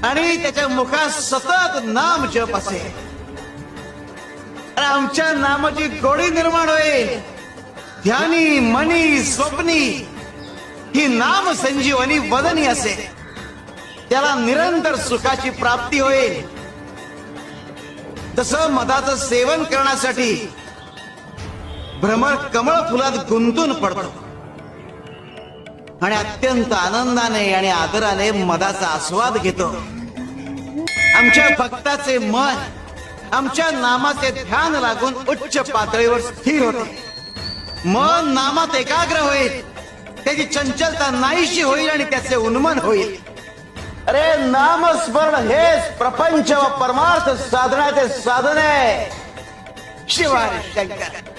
आणि त्याच्या मुखात सतत नाम जप असे, आमच्या नामाची गोडी निर्माण होईल. ध्यानी मनी स्वप्नी ही नाम संजीवनी वदनी असे, त्याला निरंतर सुखाची प्राप्ती होईल. तसं मधाचं सेवन करण्यासाठी भ्रमर कमळ फुलात गुंतून पडतो आणि अत्यंत आनंदाने आणि आदराने मधाचा आस्वाद घेतो. आमच्या भक्ताचे मन आमच्या नामाचे ध्यान लागून उच्च पातळीवर स्थिर होते. मन नामात एकाग्र होईल, त्याची चंचलता नाहीशी होईल आणि त्याचे उन्मन होईल. अरे नामस्मरण हेच प्रपंच व परमार्थ साधण्याचे साधन आहे. शिवाय शंकर.